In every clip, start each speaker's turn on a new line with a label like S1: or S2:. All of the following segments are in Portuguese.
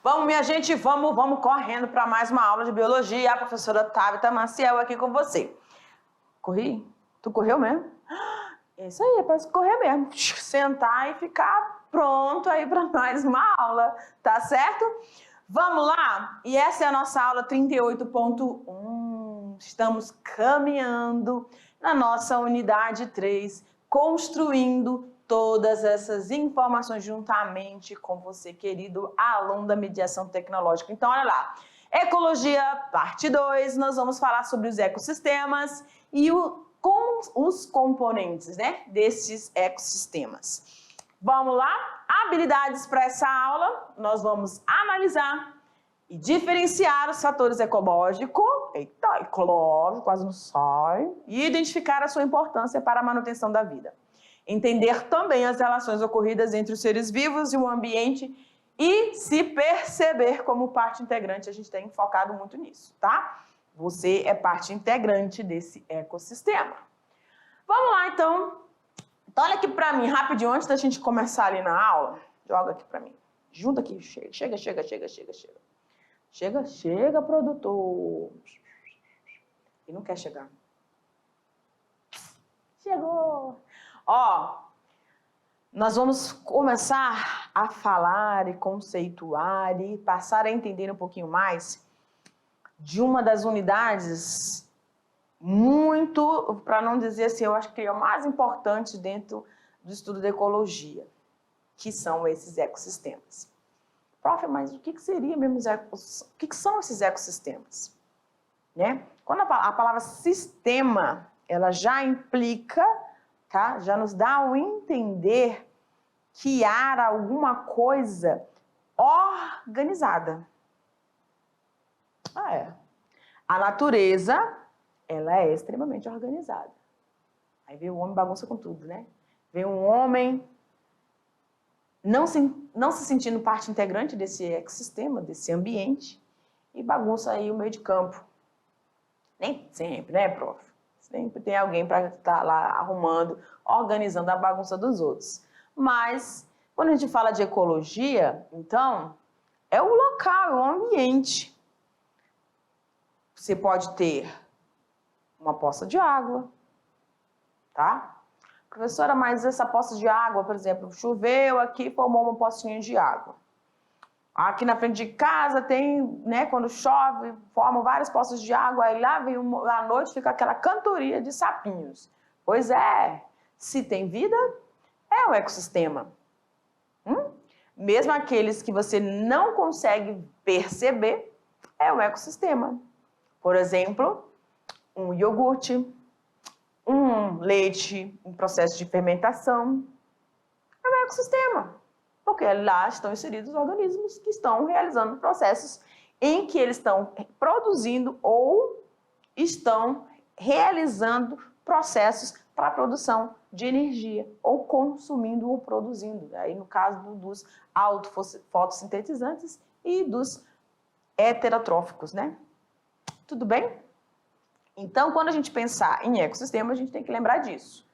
S1: Vamos, minha gente, vamos correndo para mais uma aula de biologia. A professora Tabita Maciel aqui com você. Corri? Tu correu mesmo? É isso aí, é para correr mesmo. Sentar e ficar pronto aí para mais uma aula, tá certo? Vamos lá? E essa é a nossa aula 38.1. Estamos caminhando na nossa unidade 3, construindo todas essas informações juntamente com você, querido aluno da mediação tecnológica. Então, olha lá. Ecologia, parte 2, nós vamos falar sobre os ecossistemas e com os componentes, né, desses ecossistemas. Vamos lá? Habilidades para essa aula, nós vamos analisar e diferenciar os fatores ecológicos, quase não sai, e identificar a sua importância para a manutenção da vida. Entender também as relações ocorridas entre os seres vivos e o ambiente e se perceber como parte integrante. A gente tem focado muito nisso, tá? Você é parte integrante desse ecossistema. Vamos lá, então. Então, olha aqui pra mim, rapidinho, antes da gente começar ali na aula. Joga aqui pra mim. Junta aqui, chega. Chega, produtor. E não quer chegar. Chegou! Ó, nós vamos começar a falar e conceituar e passar a entender um pouquinho mais de uma das unidades muito, para não dizer assim, eu acho que é o mais importante dentro do estudo da ecologia, que são esses ecossistemas. Prof, mas o que seria mesmo o que são esses ecossistemas? Né? Quando a palavra sistema, ela já implica, tá? Já nos dá o entender que há alguma coisa organizada. A natureza, ela é extremamente organizada. Aí vem o homem bagunça com tudo, né? Vem um homem não se sentindo parte integrante desse ecossistema, desse ambiente, e bagunça aí o meio de campo. Nem sempre, né, prof? Sempre tem alguém para estar lá arrumando, organizando a bagunça dos outros. Mas, quando a gente fala de ecologia, então, é o local, é o ambiente. Você pode ter uma poça de água, tá? Professora, mas essa poça de água, por exemplo, choveu aqui, formou uma pocinha de água. Aqui na frente de casa tem, né, quando chove, formam várias poças de água, aí lá vem à noite fica aquela cantoria de sapinhos. Pois é, se tem vida, é um ecossistema. Mesmo aqueles que você não consegue perceber, é um ecossistema. Por exemplo, um iogurte, um leite em processo de fermentação, é um ecossistema. Porque lá estão inseridos organismos que estão realizando processos em que eles estão produzindo ou estão realizando processos para a produção de energia, ou consumindo ou produzindo. Aí no caso dos autofotossintetizantes e dos heterotróficos, né? Tudo bem? Então, quando a gente pensar em ecossistema, a gente tem que lembrar disso.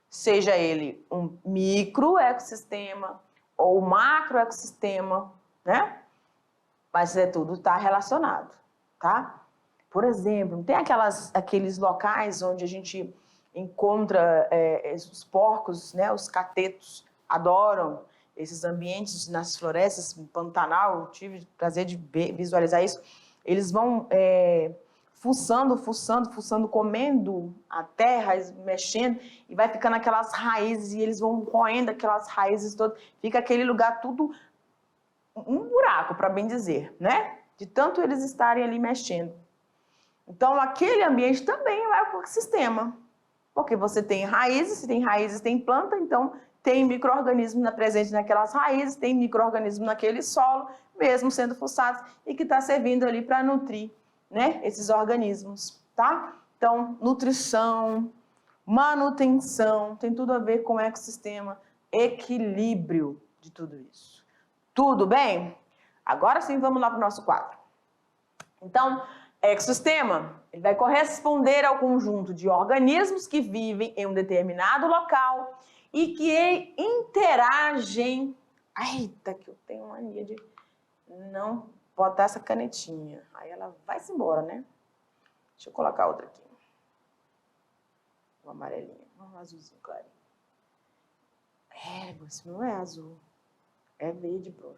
S1: Seja ele um microecossistema ou macroecossistema, né? Mas tudo está relacionado, tá? Por exemplo, tem aqueles locais onde a gente encontra os porcos, né? Os catetos adoram esses ambientes nas florestas, no Pantanal, eu tive o prazer de visualizar isso. Eles vão fuçando, comendo a terra, mexendo, e vai ficando aquelas raízes, e eles vão roendo aquelas raízes todas, fica aquele lugar tudo um buraco, para bem dizer, né? De tanto eles estarem ali mexendo. Então, aquele ambiente também é um ecossistema, porque você tem raízes, se tem raízes, tem planta, então tem micro-organismo presente naquelas raízes, tem micro-organismo naquele solo, mesmo sendo fuçados, e que está servindo ali para nutrir, né, esses organismos, tá? Então, nutrição, manutenção, tem tudo a ver com ecossistema, equilíbrio de tudo isso. Tudo bem? Agora sim, vamos lá para o nosso quadro. Então, ecossistema, ele vai corresponder ao conjunto de organismos que vivem em um determinado local e que interagem... Eita, que eu tenho mania de não botar essa canetinha. Aí ela vai-se embora, né? Deixa eu colocar outra aqui. Uma amarelinha, um azulzinho clarinho. Isso não é azul. É verde, prof.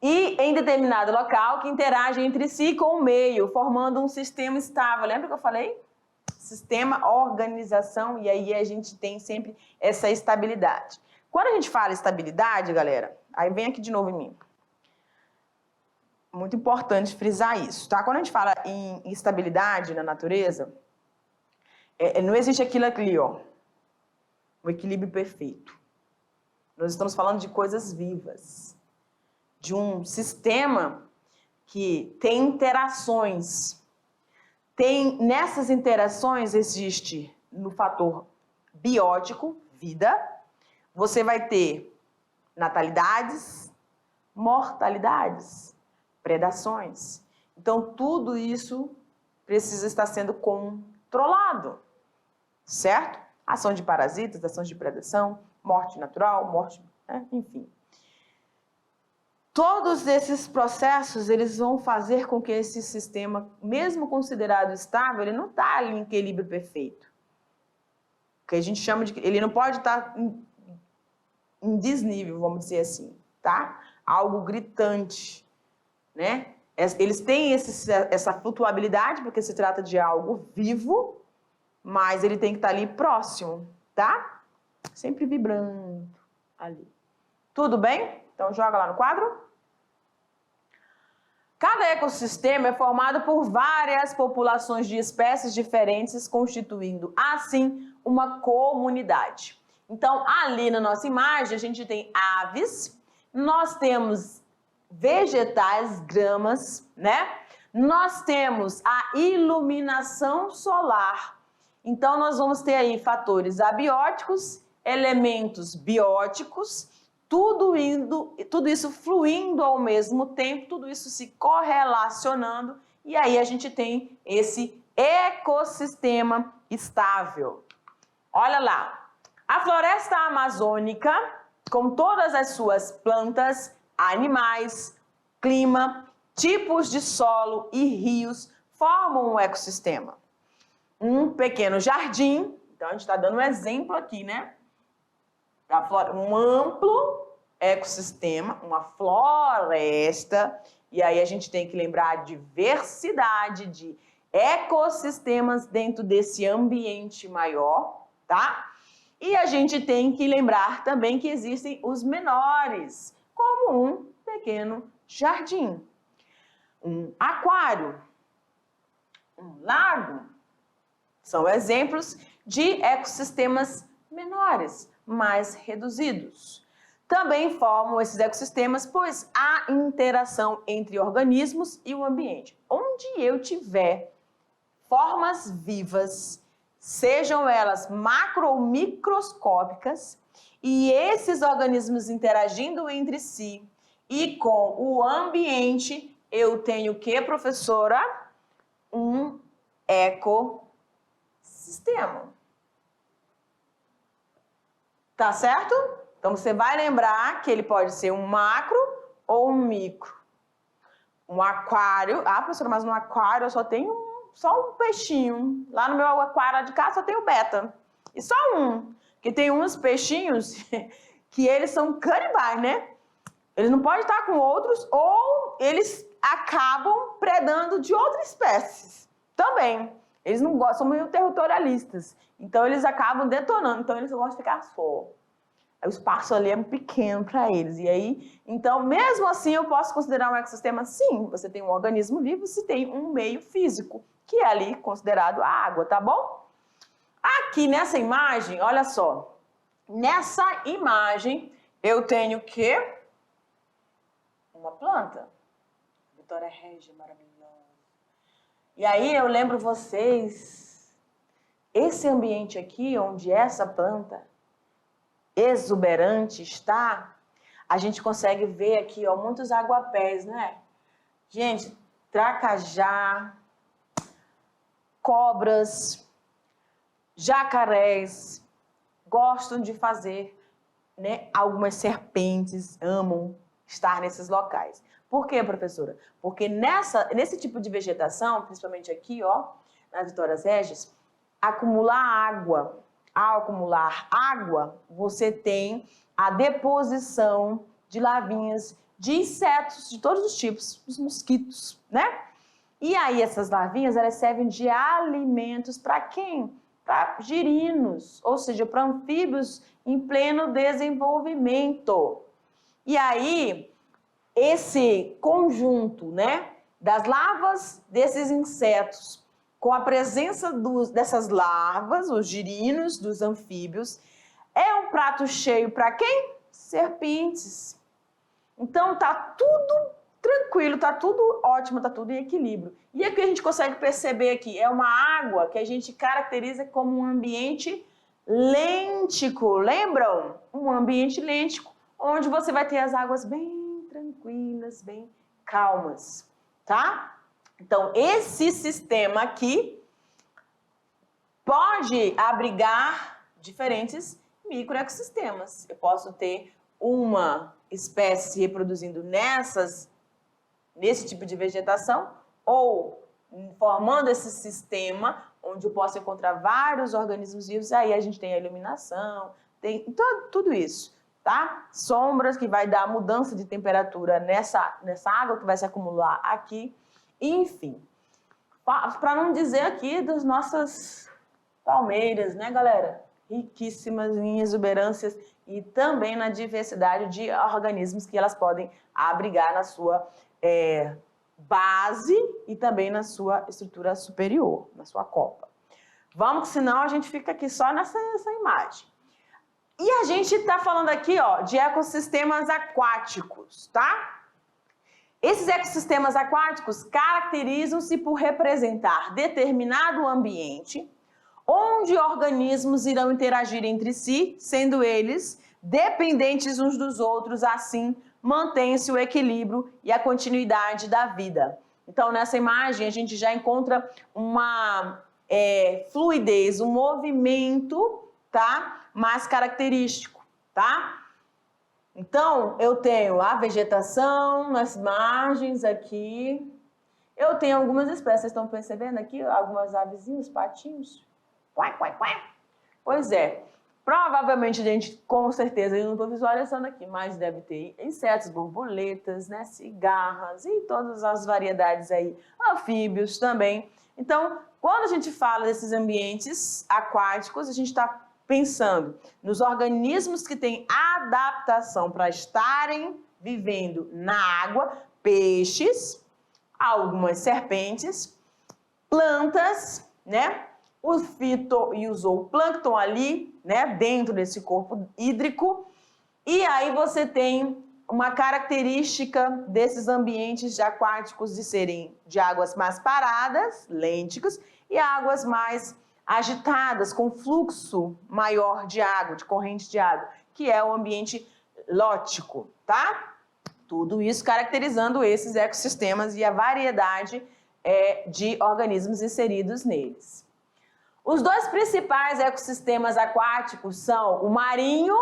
S1: E em determinado local que interage entre si com o meio, formando um sistema estável. Lembra que eu falei? Sistema, organização, e aí a gente tem sempre essa estabilidade. Quando a gente fala estabilidade, galera, aí vem aqui de novo em mim. Muito importante frisar isso, tá? Quando a gente fala em estabilidade na natureza, não existe aquilo ali, ó, o equilíbrio perfeito. Nós estamos falando de coisas vivas, de um sistema que tem interações. Nessas interações existe no fator biótico, vida, você vai ter natalidades, mortalidades, predações. Então, tudo isso precisa estar sendo controlado, certo? Ação de parasitas, ações de predação, morte natural, morte, né? Enfim. Todos esses processos, eles vão fazer com que esse sistema, mesmo considerado estável, ele não está em equilíbrio perfeito. O que a gente chama de... Ele não pode estar em desnível, vamos dizer assim, tá? Algo gritante, né? Eles têm essa flutuabilidade, porque se trata de algo vivo, mas ele tem que estar ali próximo, tá? Sempre vibrando ali. Tudo bem? Então, joga lá no quadro. Cada ecossistema é formado por várias populações de espécies diferentes, constituindo, assim, uma comunidade. Então, ali na nossa imagem, a gente tem aves, nós temos vegetais, gramas, né? Nós temos a iluminação solar. Então, nós vamos ter aí fatores abióticos, elementos bióticos, tudo isso fluindo ao mesmo tempo, tudo isso se correlacionando, e aí a gente tem esse ecossistema estável. Olha lá, a floresta amazônica, com todas as suas plantas, animais, clima, tipos de solo e rios, formam um ecossistema. Um pequeno jardim, então a gente está dando um exemplo aqui, né? Um amplo ecossistema, uma floresta, e aí a gente tem que lembrar a diversidade de ecossistemas dentro desse ambiente maior, tá? E a gente tem que lembrar também que existem os menores, como um pequeno jardim, um aquário, um lago, são exemplos de ecossistemas menores, mais reduzidos. Também formam esses ecossistemas, pois há interação entre organismos e o ambiente. Onde eu tiver formas vivas, sejam elas macro ou microscópicas, e esses organismos interagindo entre si e com o ambiente, eu tenho o que, professora? Um ecossistema. Tá certo? Então, você vai lembrar que ele pode ser um macro ou um micro. Um aquário... Ah, professora, mas no aquário eu só tenho só um peixinho. Lá no meu aquário de casa só tem o beta. E só um. Porque tem uns peixinhos que eles são canibais, né? Eles não podem estar com outros ou eles acabam predando de outras espécies. Também. Eles não gostam, são meio territorialistas. Então, eles acabam detonando. Então, eles gostam de ficar só. O espaço ali é pequeno para eles. E aí, então, mesmo assim, eu posso considerar um ecossistema? Sim, você tem um organismo vivo, você tem um meio físico, que é ali considerado a água, tá bom? Aqui nessa imagem, olha só. Nessa imagem, eu tenho o quê? Uma planta. Vitória Regia, maravilhosa. E aí, eu lembro vocês, esse ambiente aqui, onde essa planta exuberante está, a gente consegue ver aqui, ó, muitos aguapés, né? Gente, tracajá, cobras, jacarés, gostam de fazer, né? Algumas serpentes amam estar nesses locais. Por quê, professora? Porque nesse tipo de vegetação, principalmente aqui, ó, nas Vitórias Regis, acumular água. Ao acumular água, você tem a deposição de larvinhas de insetos de todos os tipos, os mosquitos, né? E aí essas larvinhas, elas servem de alimentos para quem? Para girinos, ou seja, para anfíbios em pleno desenvolvimento. E aí, esse conjunto, né, das larvas desses insetos, com a presença dessas larvas, os girinos, dos anfíbios, é um prato cheio para quem? Serpentes. Então, tá tudo tranquilo, tá tudo ótimo, tá tudo em equilíbrio. E o que a gente consegue perceber aqui? É uma água que a gente caracteriza como um ambiente lêntico, lembram? Um ambiente lêntico, onde você vai ter as águas bem tranquilas, bem calmas, tá? Então, esse sistema aqui pode abrigar diferentes microecossistemas. Eu posso ter uma espécie se reproduzindo nesse tipo de vegetação, ou formando esse sistema onde eu posso encontrar vários organismos vivos. Aí a gente tem a iluminação, tem tudo isso, tá? Sombras, que vai dar mudança de temperatura nessa água que vai se acumular aqui. Enfim, para não dizer aqui das nossas palmeiras, né, galera? Riquíssimas em exuberâncias e também na diversidade de organismos que elas podem abrigar na sua base e também na sua estrutura superior, na sua copa. Vamos, senão a gente fica aqui só nessa imagem. E a gente está falando aqui, ó, de ecossistemas aquáticos, tá? Esses ecossistemas aquáticos caracterizam-se por representar determinado ambiente onde organismos irão interagir entre si, sendo eles dependentes uns dos outros, assim mantém-se o equilíbrio e a continuidade da vida. Então, nessa imagem, a gente já encontra uma fluidez, um movimento, tá? Mais característico, tá? Então, eu tenho a vegetação nas margens aqui. Eu tenho algumas espécies, vocês estão percebendo aqui? Algumas avezinhas, patinhos. Quai, quai, quai. Pois é. Provavelmente, gente, com certeza, eu não estou visualizando aqui, mas deve ter insetos, borboletas, né, cigarras e todas as variedades aí, anfíbios também. Então, quando a gente fala desses ambientes aquáticos, a gente está pensando nos organismos que têm adaptação para estarem vivendo na água, peixes, algumas serpentes, plantas, né? O fito e o zooplâncton ali, né? Dentro desse corpo hídrico. E aí você tem uma característica desses ambientes aquáticos de serem de águas mais paradas, lênticos, e águas mais agitadas, com fluxo maior de água, de corrente de água, que é o ambiente lótico, tá? Tudo isso caracterizando esses ecossistemas e a variedade de organismos inseridos neles. Os dois principais ecossistemas aquáticos são o marinho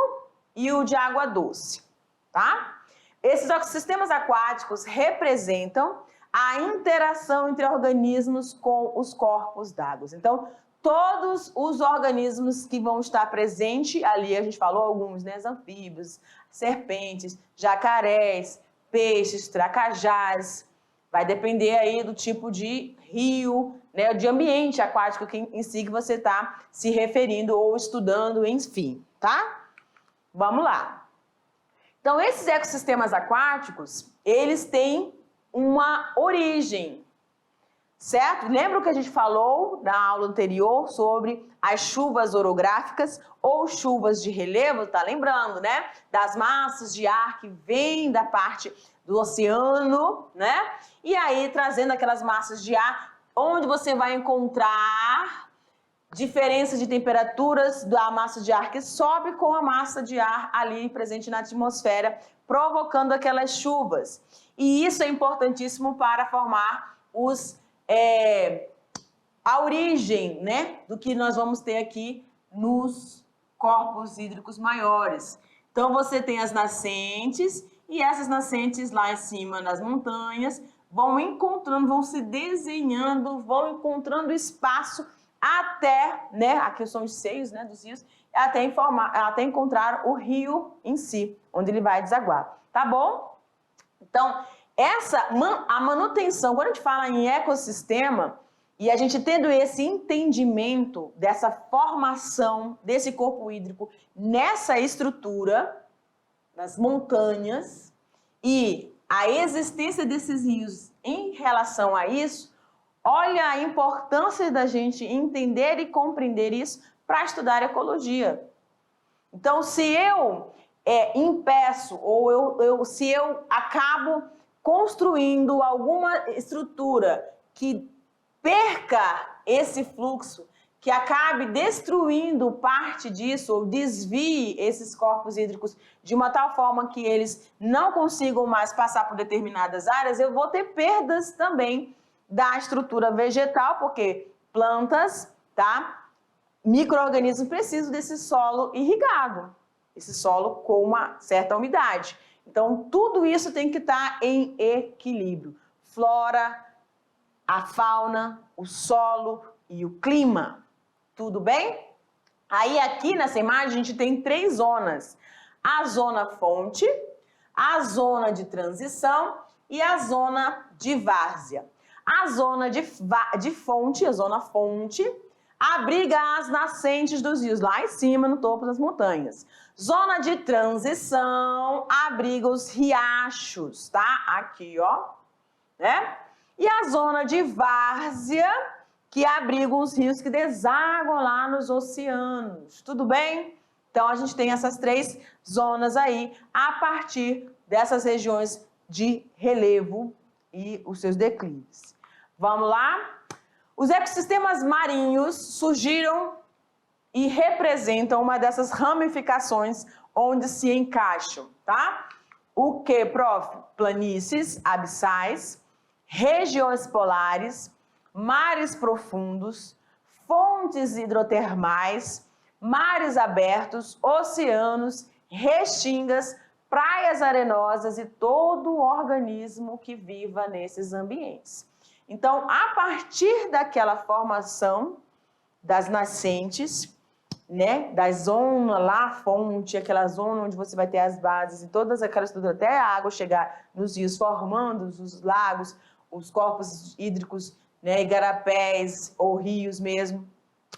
S1: e o de água doce, tá? Esses ecossistemas aquáticos representam a interação entre organismos com os corpos d'água. Então, todos os organismos que vão estar presentes ali, a gente falou alguns, né? Anfíbios, serpentes, jacarés, peixes, tracajás. Vai depender aí do tipo de rio, né? De ambiente aquático que, em si que você está se referindo ou estudando, enfim, tá? Vamos lá. Então, esses ecossistemas aquáticos, eles têm uma origem, certo? Lembra o que a gente falou na aula anterior sobre as chuvas orográficas ou chuvas de relevo? Tá lembrando, né? Das massas de ar que vêm da parte do oceano, né? E aí trazendo aquelas massas de ar, onde você vai encontrar diferença de temperaturas da massa de ar que sobe com a massa de ar ali presente na atmosfera, provocando aquelas chuvas. E isso é importantíssimo para formar a origem, né, do que nós vamos ter aqui nos corpos hídricos maiores. Então, você tem as nascentes e essas nascentes lá em cima nas montanhas vão encontrando, vão se desenhando, vão encontrando espaço até, né, aqui são os seios, né, dos rios, até encontrar o rio em si, onde ele vai desaguar, tá bom? Então, a manutenção, quando a gente fala em ecossistema, e a gente tendo esse entendimento dessa formação desse corpo hídrico nessa estrutura, nas montanhas, e a existência desses rios em relação a isso, olha a importância da gente entender e compreender isso para estudar ecologia. Então, se eu impeço ou se eu acabo construindo alguma estrutura que perca esse fluxo, que acabe destruindo parte disso ou desvie esses corpos hídricos de uma tal forma que eles não consigam mais passar por determinadas áreas, eu vou ter perdas também da estrutura vegetal, porque plantas, tá? Micro-organismos precisam desse solo irrigado, esse solo com uma certa umidade. Então, tudo isso tem que estar em equilíbrio. Flora, a fauna, o solo e o clima. Tudo bem? Aí aqui nessa imagem a gente tem 3 zonas. A zona fonte, a zona de transição e a zona de várzea. A zona de fonte, a zona fonte, abriga as nascentes dos rios lá em cima, no topo das montanhas. Zona de transição abriga os riachos, tá? Aqui, ó, né? E a zona de várzea, que abriga os rios que desaguam lá nos oceanos. Tudo bem? Então, a gente tem essas 3 zonas aí, a partir dessas regiões de relevo e os seus declives. Vamos lá? Os ecossistemas marinhos surgiram e representam uma dessas ramificações onde se encaixam, tá? O que, prof? Planícies abissais, regiões polares, mares profundos, fontes hidrotermais, mares abertos, oceanos, restingas, praias arenosas e todo organismo que viva nesses ambientes. Então, a partir daquela formação das nascentes, né, da zona lá, fonte, aquela zona onde você vai ter as bases e todas aquelas estruturas até a água chegar nos rios, formando os lagos, os corpos hídricos, né, igarapés ou rios mesmo,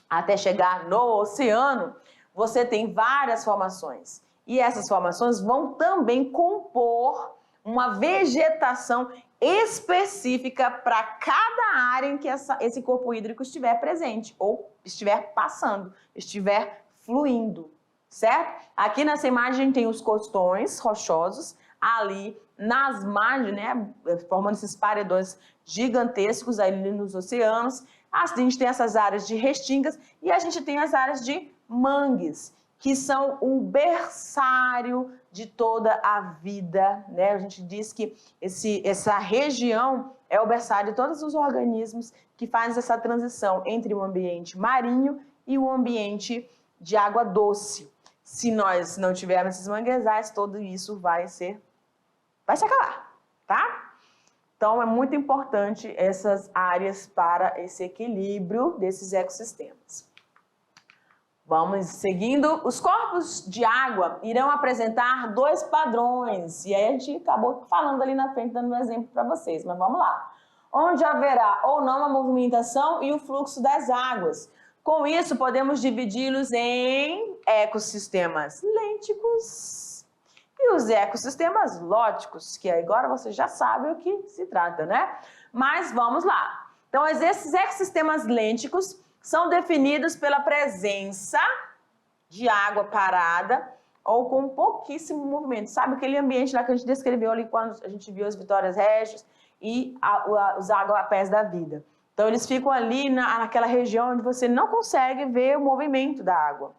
S1: até chegar no oceano, você tem várias formações. E essas formações vão também compor uma vegetação específica para cada área em que esse corpo hídrico estiver presente, ou estiver passando, estiver fluindo, certo? Aqui nessa imagem tem os costões rochosos, ali nas margens, né, formando esses paredões gigantescos ali nos oceanos. A gente tem essas áreas de restingas e a gente tem as áreas de mangues, que são o berçário de toda a vida, né? A gente diz que essa região é o berçário de todos os organismos que fazem essa transição entre o ambiente marinho e o ambiente de água doce. Se nós não tivermos esses manguezais, tudo isso vai se acabar, tá? Então, é muito importante essas áreas para esse equilíbrio desses ecossistemas. Vamos seguindo. Os corpos de água irão apresentar 2 padrões. E aí a gente acabou falando ali na frente, dando um exemplo para vocês. Mas vamos lá. Onde haverá ou não a movimentação e o fluxo das águas. Com isso, podemos dividi-los em ecossistemas lênticos e os ecossistemas lóticos, que agora você já sabe o que se trata, né? Mas vamos lá. Então, esses ecossistemas lênticos são definidos pela presença de água parada ou com pouquíssimo movimento. Sabe aquele ambiente lá que a gente descreveu ali quando a gente viu as Vitórias Regis e os aguapés da vida. Então, eles ficam ali naquela região onde você não consegue ver o movimento da água.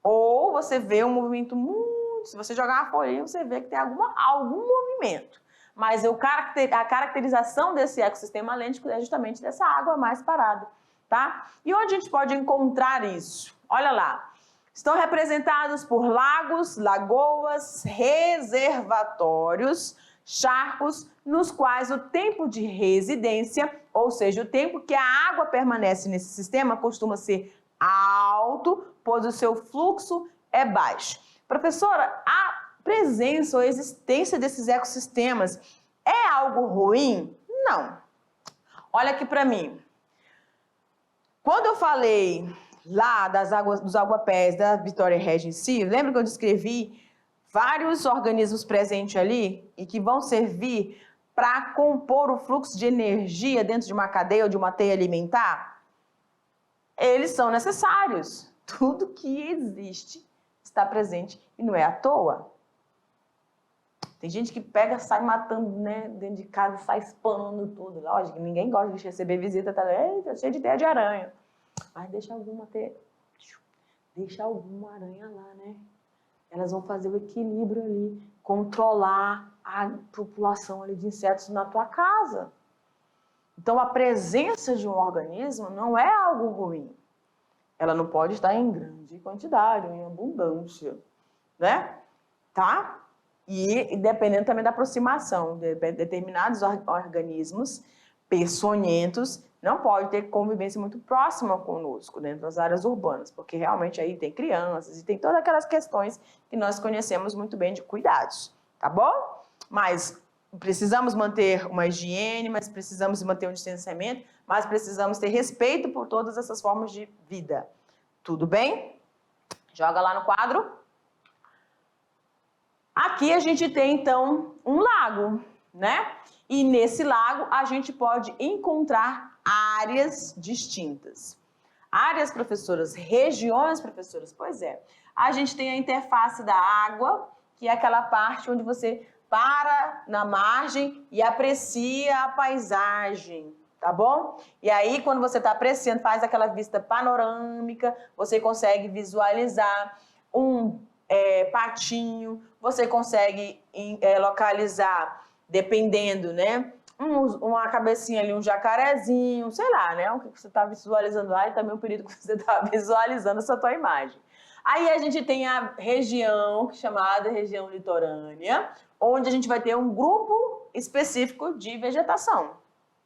S1: Ou você vê um movimento muito... Se você jogar uma folhinha, você vê que tem algum movimento. Mas a caracterização desse ecossistema lêntico é justamente dessa água mais parada. Tá? E onde a gente pode encontrar isso? Olha lá, Estão representados por lagos, lagoas, reservatórios, charcos, nos quais o tempo de residência, ou seja, o tempo que a água permanece nesse sistema, costuma ser alto, pois o seu fluxo é baixo. Professora, a presença ou existência desses ecossistemas é algo ruim? Não. Olha aqui para mim. Quando eu falei lá dos aguapés da Vitória Regia em si, lembra que eu descrevi vários organismos presentes ali e que vão servir para compor o fluxo de energia dentro de uma cadeia ou de uma teia alimentar? Eles são necessários. Tudo que existe está presente e não é à toa. Tem gente que pega, sai matando, né, dentro de casa, sai espanando tudo. Lógico, ninguém gosta de receber visita, tá cheio de teia de aranha. Mas deixa alguma aranha lá, né? Elas vão fazer o equilíbrio ali, controlar a população ali de insetos na tua casa. Então, a presença de um organismo não é algo ruim. Ela não pode estar em grande quantidade, em abundância, né? Tá? E dependendo também da aproximação, determinados organismos peçonhentos não podem ter convivência muito próxima conosco dentro das áreas urbanas, porque realmente aí tem crianças e tem todas aquelas questões que nós conhecemos muito bem de cuidados, tá bom? Mas precisamos manter uma higiene, mas precisamos manter um distanciamento, mas precisamos ter respeito por todas essas formas de vida. Tudo bem? Joga lá no quadro. Aqui a gente tem, então, um lago, né? E nesse lago a gente pode encontrar áreas distintas. Áreas, professoras, regiões, professoras, pois é. A gente tem a interface da água, que é aquela parte onde você para na margem e aprecia a paisagem, tá bom? E aí, quando você está apreciando, faz aquela vista panorâmica, você consegue visualizar um patinho, você consegue localizar, dependendo, né? Uma cabecinha ali, um jacarezinho, sei lá, né? O que você está visualizando lá e também o período que você está visualizando essa tua imagem. Aí a gente tem a região, chamada região litorânea, onde a gente vai ter um grupo específico de vegetação,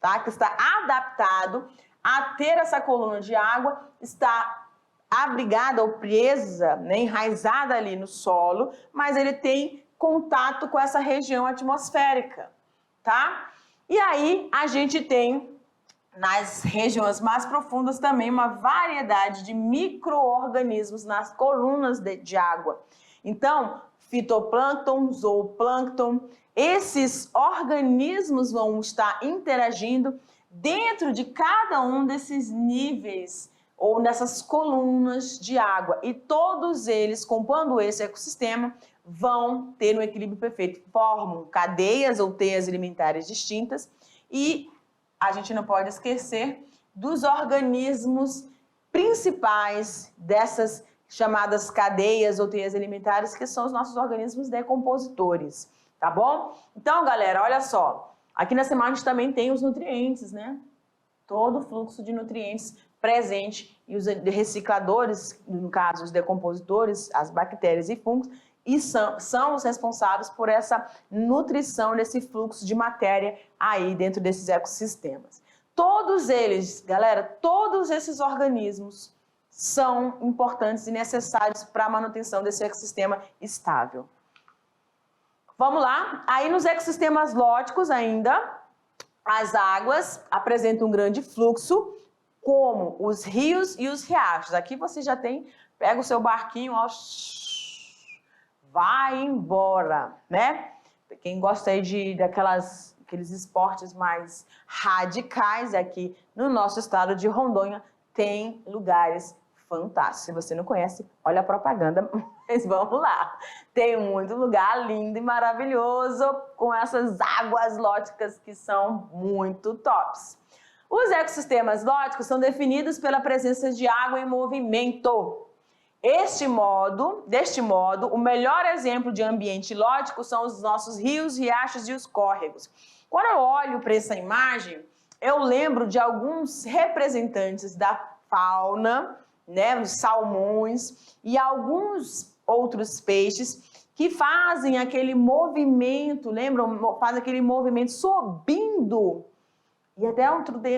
S1: tá? Que está adaptado a ter essa coluna de água, está abrigada ou presa, né, enraizada ali no solo, mas ele tem contato com essa região atmosférica, tá? E aí a gente tem nas regiões mais profundas também uma variedade de micro-organismos nas colunas de água. Então, fitoplâncton, zooplâncton, esses organismos vão estar interagindo dentro de cada um desses níveis ou nessas colunas de água. E todos eles, compondo esse ecossistema, vão ter um equilíbrio perfeito. Formam cadeias ou teias alimentares distintas e a gente não pode esquecer dos organismos principais dessas chamadas cadeias ou teias alimentares, que são os nossos organismos decompositores, tá bom? Então, galera, olha só. Aqui nessa imagem também tem os nutrientes, né? Todo o fluxo de nutrientes presente e os recicladores, no caso os decompositores, as bactérias e fungos, e são os responsáveis por essa nutrição desse fluxo de matéria aí dentro desses ecossistemas. Todos eles, galera, todos esses organismos são importantes e necessários para a manutenção desse ecossistema estável. Vamos lá? Aí nos ecossistemas lóticos ainda, as águas apresentam um grande fluxo, como os rios e os riachos. Aqui você já tem, pega o seu barquinho, ó, vai embora, né? Quem gosta aí daqueles esportes mais radicais, aqui no nosso estado de Rondônia, tem lugares fantásticos. Se você não conhece, olha a propaganda, mas vamos lá. Tem muito lugar lindo e maravilhoso com essas águas lóticas que são muito tops. Os ecossistemas lóticos são definidos pela presença de água em movimento. Deste modo, o melhor exemplo de ambiente lótico são os nossos rios, riachos e os córregos. Quando eu olho para essa imagem, eu lembro de alguns representantes da fauna, né, os salmões e alguns outros peixes que fazem aquele movimento, lembram? Fazem aquele movimento subindo. E até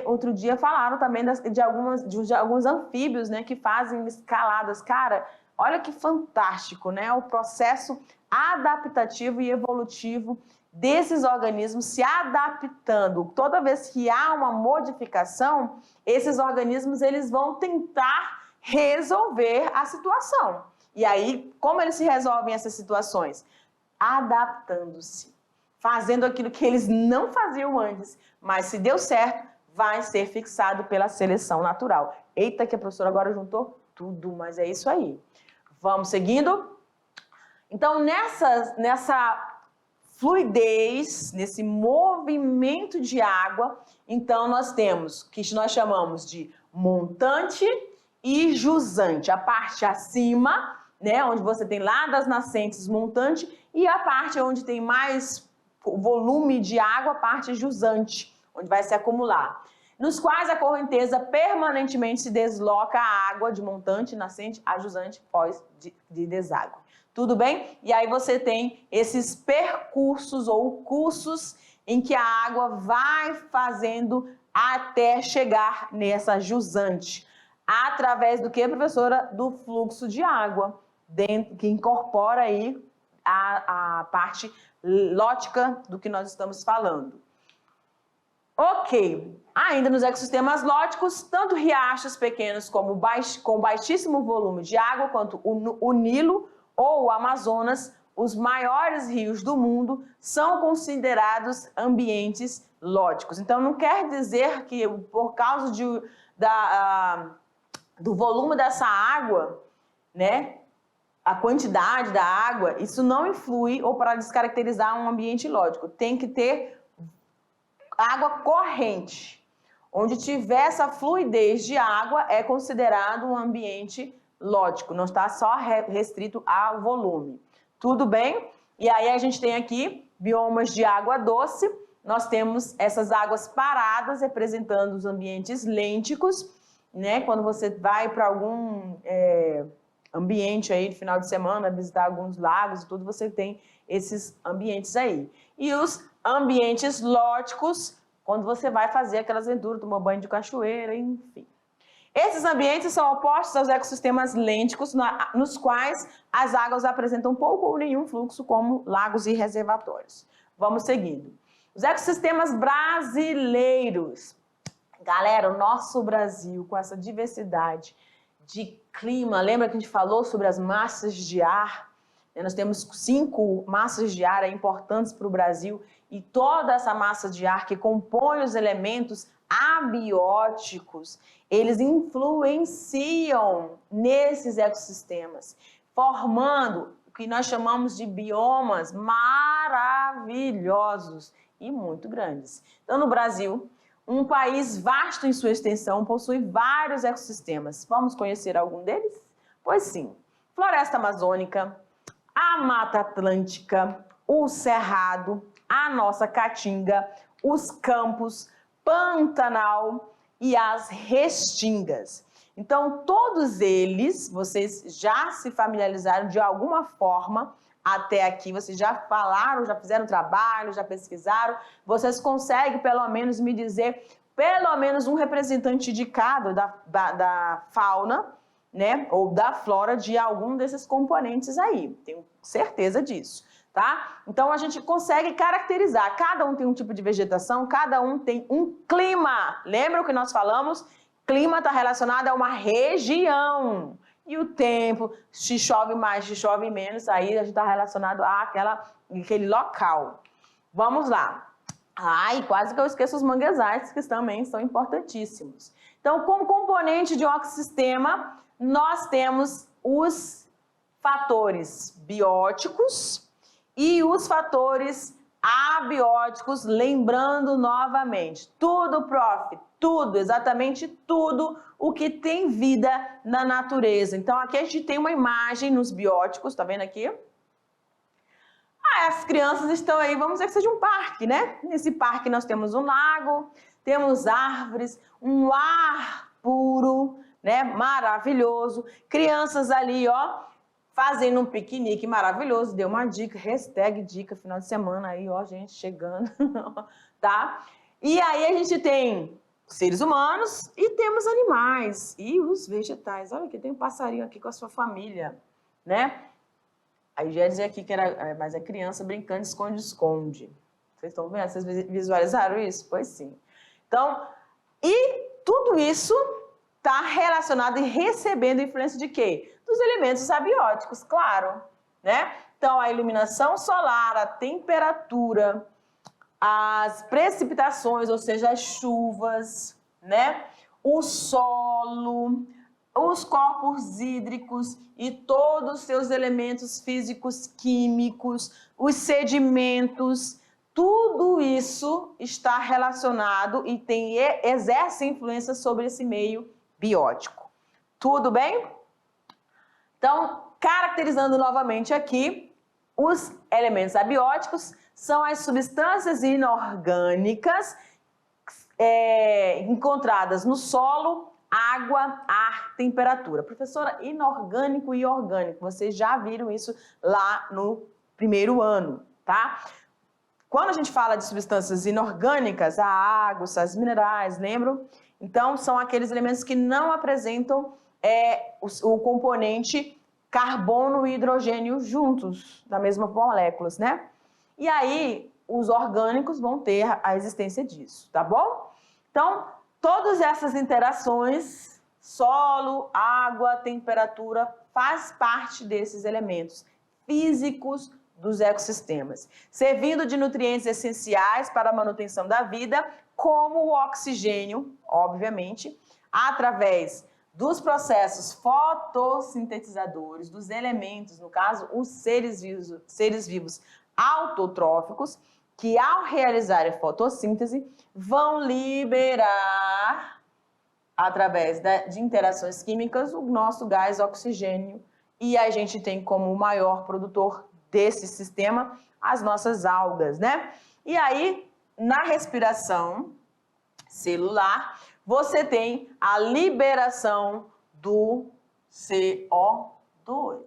S1: outro dia falaram também de alguns anfíbios, né, que fazem escaladas. Cara, olha que fantástico, né? O processo adaptativo e evolutivo desses organismos se adaptando. Toda vez que há uma modificação, esses organismos eles vão tentar resolver a situação. E aí, como eles se resolvem essas situações? Adaptando-se, fazendo aquilo que eles não faziam antes, mas se deu certo, vai ser fixado pela seleção natural. Eita, que a professora agora juntou tudo, mas é isso aí. Vamos seguindo? Então, nessa fluidez, nesse movimento de água, então nós temos o que nós chamamos de montante e jusante. A parte acima, né, onde você tem lá das nascentes montante, e a parte onde tem mais volume de água, a parte jusante, onde vai se acumular. Nos quais a correnteza permanentemente se desloca a água de montante, nascente, a jusante, pós de deságue. Tudo bem? E aí você tem esses percursos ou cursos em que a água vai fazendo até chegar nessa jusante. Através do que, professora? Do fluxo de água, que incorpora aí a parte lótica do que nós estamos falando. Ok, ainda nos ecossistemas lóticos, tanto riachos pequenos como com baixíssimo volume de água, quanto o Nilo ou o Amazonas, os maiores rios do mundo, são considerados ambientes lóticos. Então, não quer dizer que por causa do volume dessa água, né, a quantidade da água, isso não influi ou para descaracterizar um ambiente lótico. Tem que ter água corrente. Onde tiver essa fluidez de água é considerado um ambiente lótico, não está só restrito ao volume. Tudo bem? E aí a gente tem aqui biomas de água doce, nós temos essas águas paradas representando os ambientes lênticos, né? Quando você vai para algum ambiente aí de final de semana, visitar alguns lagos e tudo, você tem esses ambientes aí. E os ambientes lóticos, quando você vai fazer aquelas aventuras, tomar banho de cachoeira, enfim. Esses ambientes são opostos aos ecossistemas lênticos, nos quais as águas apresentam pouco ou nenhum fluxo, como lagos e reservatórios. Vamos seguindo. Os ecossistemas brasileiros. Galera, o nosso Brasil, com essa diversidade de clima, lembra que a gente falou sobre as massas de ar? Nós temos 5 massas de ar importantes para o Brasil, e toda essa massa de ar que compõe os elementos abióticos, eles influenciam nesses ecossistemas, formando o que nós chamamos de biomas maravilhosos e muito grandes. Então, no Brasil, um país vasto em sua extensão, possui vários ecossistemas. Vamos conhecer algum deles? Pois sim. Floresta amazônica, a Mata Atlântica, o Cerrado, a nossa Caatinga, os campos, Pantanal e as restingas. Então, todos eles, vocês já se familiarizaram de alguma forma até aqui, vocês já falaram, já fizeram trabalho, já pesquisaram, vocês conseguem pelo menos me dizer pelo menos um representante de cada da fauna, né, ou da flora de algum desses componentes aí, tenho certeza disso, tá? Então a gente consegue caracterizar, cada um tem um tipo de vegetação, cada um tem um clima, lembra o que nós falamos? Clima está relacionado a uma região, e o tempo, se chove mais, se chove menos, aí a gente está relacionado àquele local. Vamos lá. Ai, quase que eu esqueço os manguezais, que também são importantíssimos. Então, como componente de um ecossistema, nós temos os fatores bióticos e os fatores abióticos, lembrando novamente, tudo, prof, tudo, exatamente tudo o que tem vida na natureza. Então, aqui a gente tem uma imagem nos bióticos, tá vendo aqui? As crianças estão aí, vamos dizer que seja um parque, né? Nesse parque nós temos um lago, temos árvores, um ar puro, né? Maravilhoso. Crianças ali, ó, fazendo um piquenique maravilhoso. Deu uma dica, hashtag dica, final de semana aí, ó, gente, chegando, tá? E aí a gente tem seres humanos e temos animais e os vegetais. Olha aqui, tem um passarinho aqui com a sua família, né? Aí já ia dizer aqui que era, mas é criança brincando de esconde-esconde. Vocês estão vendo? Vocês visualizaram isso? Pois sim. Então, e tudo isso está relacionado e recebendo influência de quê? Dos elementos abióticos, claro, né? Então, a iluminação solar, a temperatura, as precipitações, ou seja, as chuvas, né? O solo, os corpos hídricos e todos os seus elementos físicos, químicos, os sedimentos, tudo isso está relacionado e exerce influência sobre esse meio biótico. Tudo bem? Então, caracterizando novamente aqui, os elementos abióticos são as substâncias inorgânicas encontradas no solo, água, ar, temperatura. Professora, inorgânico e orgânico, vocês já viram isso lá no primeiro ano, tá? Quando a gente fala de substâncias inorgânicas, a água, os sais minerais, lembram? Então, são aqueles elementos que não apresentam o componente carbono e hidrogênio juntos, na mesma moléculas, né? E aí, os orgânicos vão ter a existência disso, tá bom? Então, todas essas interações, solo, água, temperatura, faz parte desses elementos físicos dos ecossistemas, servindo de nutrientes essenciais para a manutenção da vida, como o oxigênio, obviamente, através dos processos fotossintetizadores, dos elementos, no caso, os seres vivos autotróficos, que ao realizarem fotossíntese, vão liberar, através de interações químicas, o nosso gás oxigênio, e a gente tem como maior produtor desse sistema as nossas algas, né? E aí, na respiração celular, você tem a liberação do CO2.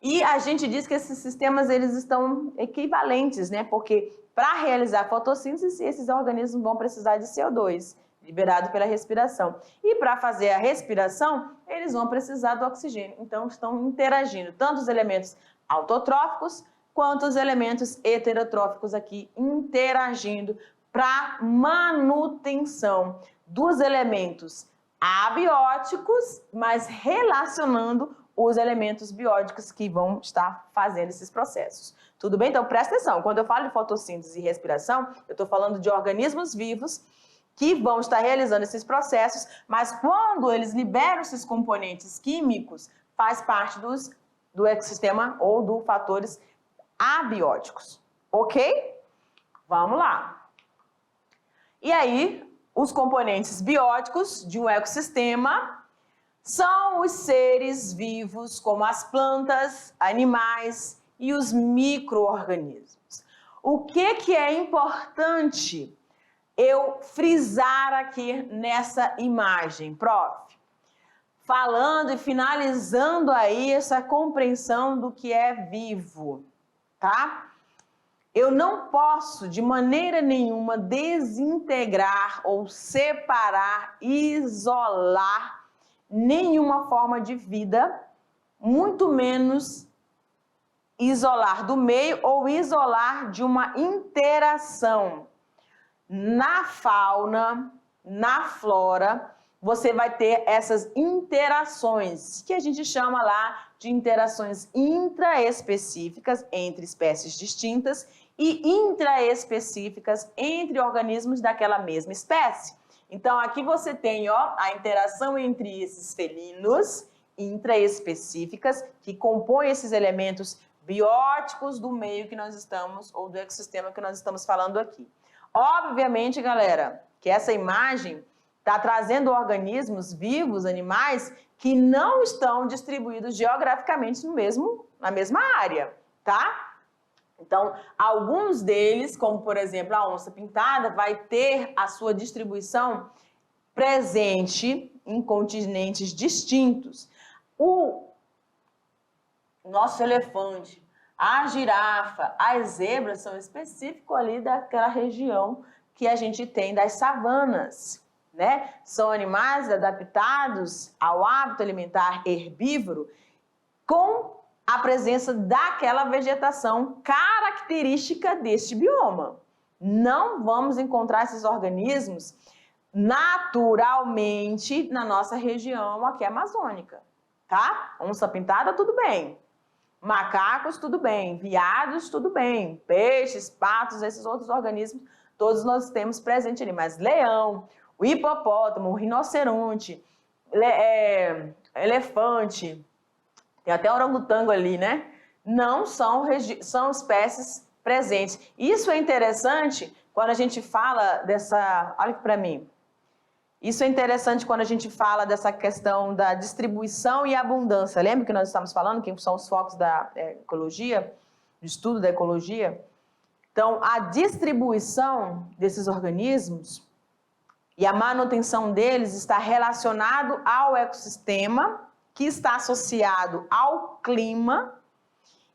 S1: E a gente diz que esses sistemas eles estão equivalentes, né? Porque para realizar fotossíntese, esses organismos vão precisar de CO2, liberado pela respiração. E para fazer a respiração, eles vão precisar do oxigênio. Então, estão interagindo tanto os elementos autotróficos quanto os elementos heterotróficos aqui interagindo para manutenção dos elementos abióticos, mas relacionando os elementos bióticos que vão estar fazendo esses processos. Tudo bem? Então, presta atenção. Quando eu falo de fotossíntese e respiração, eu estou falando de organismos vivos que vão estar realizando esses processos, mas quando eles liberam esses componentes químicos, faz parte do ecossistema ou dos fatores abióticos. Ok? Vamos lá. E aí, os componentes bióticos de um ecossistema são os seres vivos, como as plantas, animais e os micro-organismos. O que é importante eu frisar aqui nessa imagem, prof? Falando e finalizando aí essa compreensão do que é vivo, tá? Eu não posso, de maneira nenhuma, desintegrar ou separar, isolar nenhuma forma de vida, muito menos isolar do meio ou isolar de uma interação. Na fauna, na flora, você vai ter essas interações, que a gente chama lá de interações intraespecíficas entre espécies distintas e intraespecíficas entre organismos daquela mesma espécie. Então, aqui você tem a interação entre esses felinos intraespecíficas que compõem esses elementos bióticos do meio que nós estamos, ou do ecossistema que nós estamos falando aqui. Obviamente, galera, que essa imagem está trazendo organismos vivos, animais, que não estão distribuídos geograficamente na mesma área, tá? Então, alguns deles, como por exemplo a onça-pintada, vai ter a sua distribuição presente em continentes distintos. O nosso elefante, a girafa, as zebras são específicos ali daquela região que a gente tem das savanas, né? São animais adaptados ao hábito alimentar herbívoro com a presença daquela vegetação característica deste bioma. Não vamos encontrar esses organismos naturalmente na nossa região aqui amazônica, tá? Onça pintada, tudo bem. Macacos, tudo bem. Viados, tudo bem. Peixes, patos, esses outros organismos, todos nós temos presente ali. Mas leão, o hipopótamo, o rinoceronte, elefante, tem até orangotango ali, né? Não são espécies presentes. Isso é interessante quando a gente fala dessa... Olha aqui para mim. Isso é interessante quando a gente fala dessa questão da distribuição e abundância. Lembra que nós estamos falando que são os focos da ecologia, do estudo da ecologia? Então, a distribuição desses organismos e a manutenção deles está relacionado ao ecossistema, que está associado ao clima,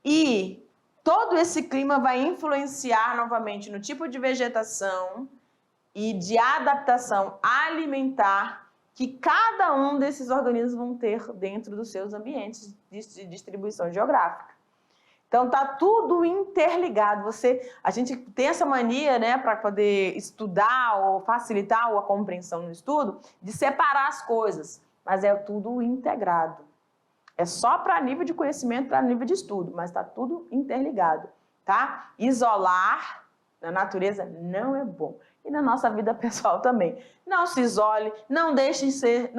S1: e todo esse clima vai influenciar novamente no tipo de vegetação e de adaptação alimentar que cada um desses organismos vão ter dentro dos seus ambientes de distribuição geográfica. Então tá tudo interligado. A gente tem essa mania, né, para poder estudar ou facilitar a compreensão no estudo, de separar as coisas, mas é tudo integrado. É só para nível de conhecimento, para nível de estudo, mas está tudo interligado, tá? Isolar na natureza não é bom. E na nossa vida pessoal também. Não se isole, não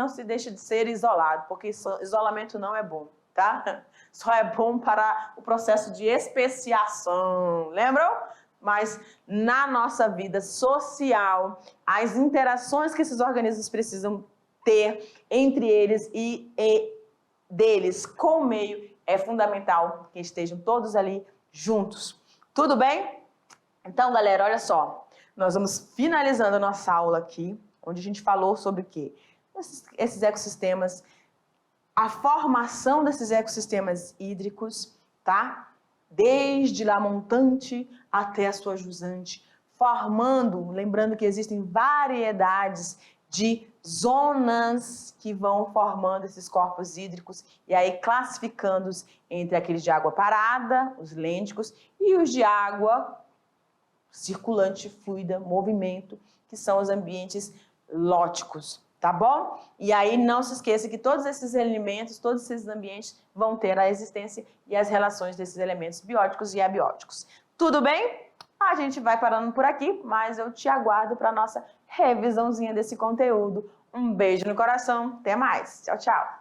S1: se deixe de ser isolado, porque isolamento não é bom, tá? Só é bom para o processo de especiação, lembram? Mas na nossa vida social, as interações que esses organismos precisam ter entre eles e deles com o meio, é fundamental que estejam todos ali juntos. Tudo bem? Então, galera, olha só. Nós vamos finalizando a nossa aula aqui, onde a gente falou sobre o quê? Esses ecossistemas, a formação desses ecossistemas hídricos, tá? Desde lá montante até a sua jusante, formando, lembrando que existem variedades de zonas que vão formando esses corpos hídricos e aí classificando-os entre aqueles de água parada, os lênticos, e os de água circulante, fluida, movimento, que são os ambientes lóticos, tá bom? E aí não se esqueça que todos esses elementos, todos esses ambientes vão ter a existência e as relações desses elementos bióticos e abióticos. Tudo bem? A gente vai parando por aqui, mas eu te aguardo para a nossa revisãozinha desse conteúdo. Um beijo no coração, até mais. Tchau, tchau.